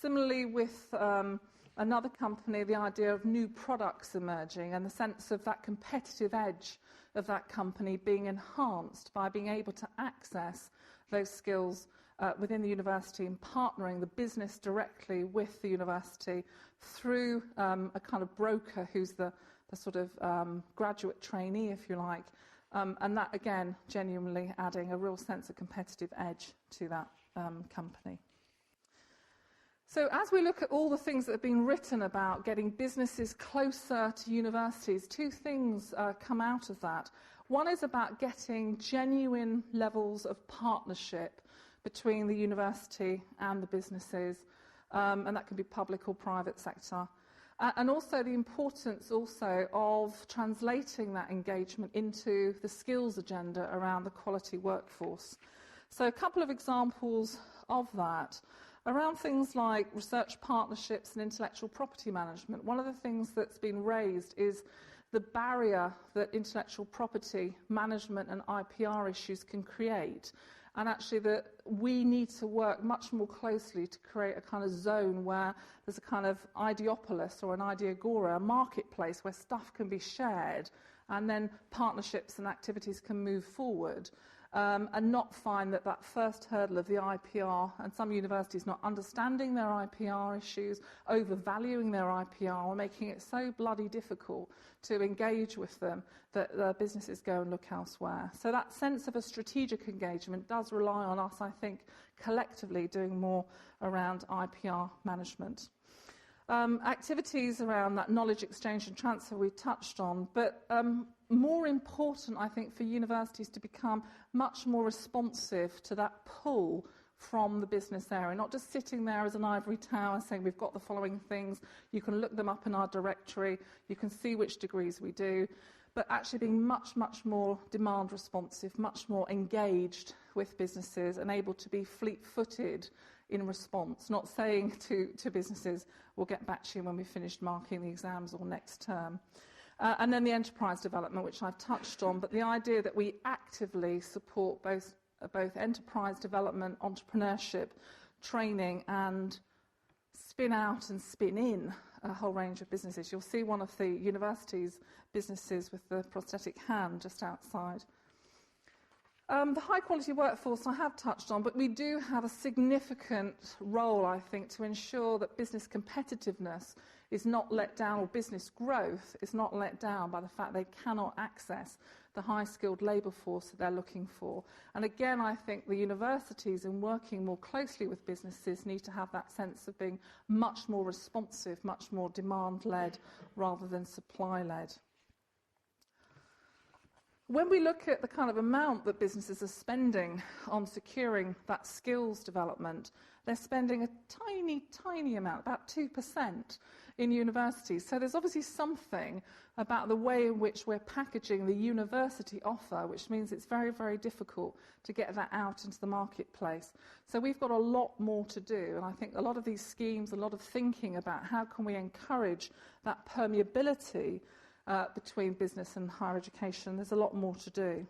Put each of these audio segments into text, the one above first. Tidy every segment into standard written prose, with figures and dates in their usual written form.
Similarly with another company, the idea of new products emerging and the sense of that competitive edge of that company being enhanced by being able to access those skills within the university and partnering the business directly with the university through a kind of broker who's the sort of graduate trainee, if you like, and that, again, genuinely adding a real sense of competitive edge to that company. So as we look at all the things that have been written about getting businesses closer to universities, two things come out of that. One is about getting genuine levels of partnership between the university and the businesses, and that can be public or private sector. And also the importance also of translating that engagement into the skills agenda around the quality workforce. So a couple of examples of that. Around things like research partnerships and intellectual property management, one of the things that's been raised is the barrier that intellectual property management and IPR issues can create. And actually that we need to work much more closely to create a kind of zone where there's a kind of ideopolis or an ideagora, a marketplace where stuff can be shared and then partnerships and activities can move forward. And not find that first hurdle of the IPR, and some universities not understanding their IPR issues, overvaluing their IPR, or making it so bloody difficult to engage with them that the businesses go and look elsewhere. So that sense of a strategic engagement does rely on us, I think, collectively doing more around IPR management. Activities around that knowledge exchange and transfer we touched on, but more important, I think, for universities to become much more responsive to that pull from the business area, not just sitting there as an ivory tower saying we've got the following things, you can look them up in our directory, you can see which degrees we do, but actually being much, much more demand responsive, much more engaged with businesses and able to be fleet-footed in response, not saying to businesses, we'll get back to you when we've finished marking the exams or next term. And then the enterprise development, which I've touched on, but the idea that we actively support both enterprise development, entrepreneurship, training, and spin out and spin in a whole range of businesses. You'll see one of the university's businesses with the prosthetic hand just outside. The high-quality workforce I have touched on, but we do have a significant role, I think, to ensure that business competitiveness is not let down, or business growth is not let down by the fact they cannot access the high-skilled labour force that they're looking for. And again, I think the universities, in working more closely with businesses, need to have that sense of being much more responsive, much more demand-led rather than supply-led. When we look at the kind of amount that businesses are spending on securing that skills development, they're spending a tiny, tiny amount, about 2% in universities. So there's obviously something about the way in which we're packaging the university offer, which means it's very, very difficult to get that out into the marketplace. So we've got a lot more to do, and I think a lot of these schemes, a lot of thinking about how can we encourage that permeability between business and higher education, there's a lot more to do.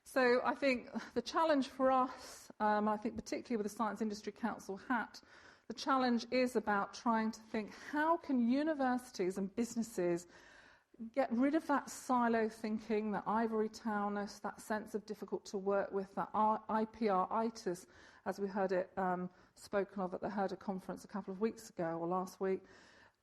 So I think the challenge for us, I think particularly with the Science Industry Council hat, the challenge is about trying to think how can universities and businesses get rid of that silo thinking, that ivory towerness, that sense of difficult to work with, that IPR-itis, as we heard it spoken of at the Herder conference a couple of weeks ago or last week,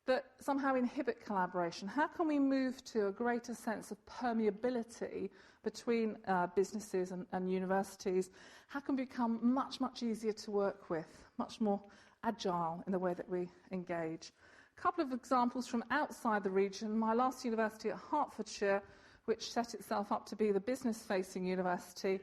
that somehow inhibit collaboration. How can we move to a greater sense of permeability between businesses and universities? How can we become much, much easier to work with, much more agile in the way that we engage? A couple of examples from outside the region. My last university at Hertfordshire, which set itself up to be the business-facing university,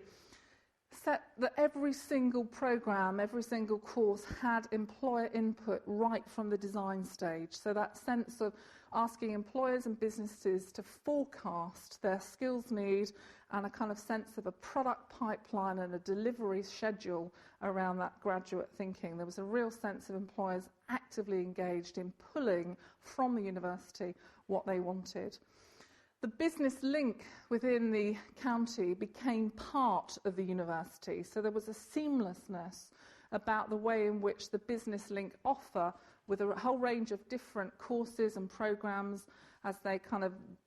set that every single programme, every single course had employer input right from the design stage. So that sense of asking employers and businesses to forecast their skills need and a kind of sense of a product pipeline and a delivery schedule around that graduate thinking. There was a real sense of employers actively engaged in pulling from the university what they wanted. The business link within the county became part of the university, so there was a seamlessness about the way in which the Business Link offer, with a whole range of different courses and programs, as they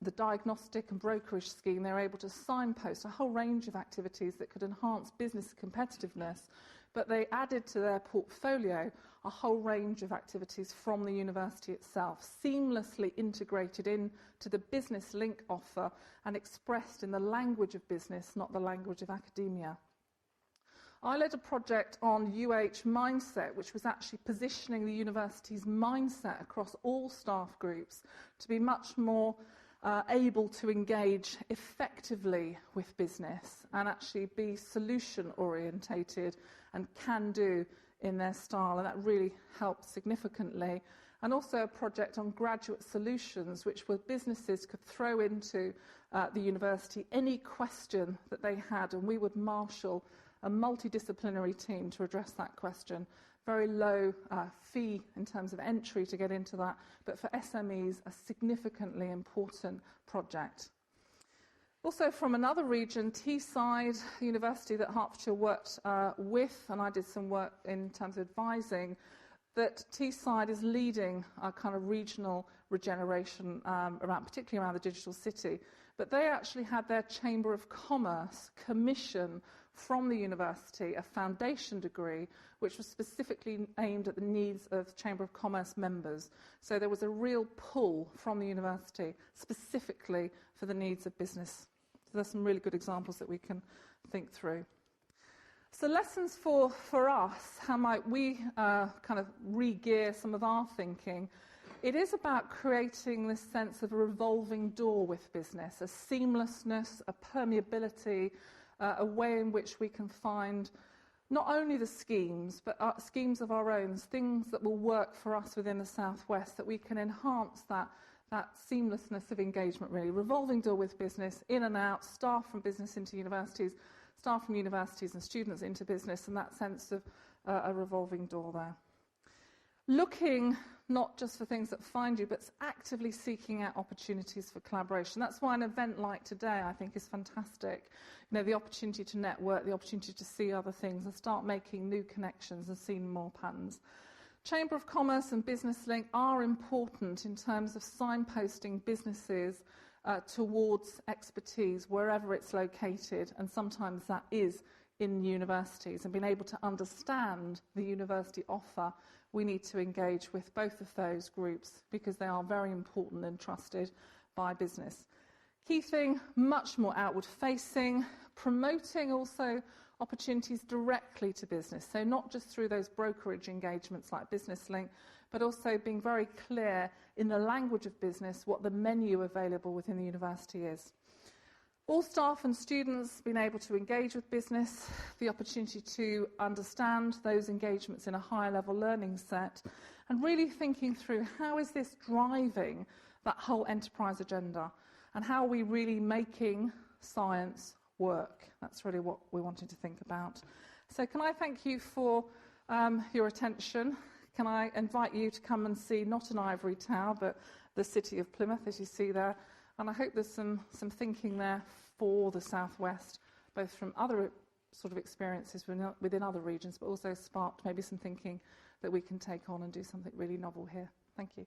the diagnostic and brokerage scheme, they're able to signpost a whole range of activities that could enhance business competitiveness, but they added to their portfolio a whole range of activities from the university itself, seamlessly integrated into the Business Link offer and expressed in the language of business, not the language of academia. I led a project on UH Mindset, which was actually positioning the university's mindset across all staff groups to be much more able to engage effectively with business and actually be solution-orientated and can-do in their style, and that really helped significantly. And also a project on graduate solutions, which were businesses could throw into the university any question that they had, and we would marshal a multidisciplinary team to address that question. Very low fee in terms of entry to get into that, but for SMEs, a significantly important project. Also from another region, Teesside, the university that Hertfordshire worked with, and I did some work in terms of advising, that Teesside is leading a kind of regional regeneration, particularly around the digital city. But they actually had their Chamber of Commerce commission from the university a foundation degree which was specifically aimed at the needs of Chamber of Commerce members. So there was a real pull from the university specifically for the needs of business. So there's some really good examples that we can think through. So lessons for us, how might we re-gear some of our thinking? It is about creating this sense of a revolving door with business, a seamlessness, a permeability, a way in which we can find not only the schemes, but schemes of our own, things that will work for us within the Southwest, that we can enhance that seamlessness of engagement, really. Revolving door with business, in and out, staff from business into universities, staff from universities and students into business, and that sense of a revolving door there. Looking not just for things that find you, but actively seeking out opportunities for collaboration. That's why an event like today, I think, is fantastic. You know, the opportunity to network, the opportunity to see other things and start making new connections and seeing more patterns. Chamber of Commerce and Business Link are important in terms of signposting businesses towards expertise wherever it's located, and sometimes that is in universities, and being able to understand the university offer. We need to engage with both of those groups because they are very important and trusted by business. Key thing, much more outward facing, promoting also opportunities directly to business. So not just through those brokerage engagements like Business Link, but also being very clear in the language of business what the menu available within the university is. All staff and students being able to engage with business, the opportunity to understand those engagements in a higher level learning set, and really thinking through how is this driving that whole enterprise agenda, and how are we really making science work. That's really what we wanted to think about. So can I thank you for your attention? Can I invite you to come and see not an ivory tower, but the city of Plymouth, as you see there. And I hope there's some thinking there for the Southwest, both from other sort of experiences within other regions, but also sparked maybe some thinking that we can take on and do something really novel here. Thank you.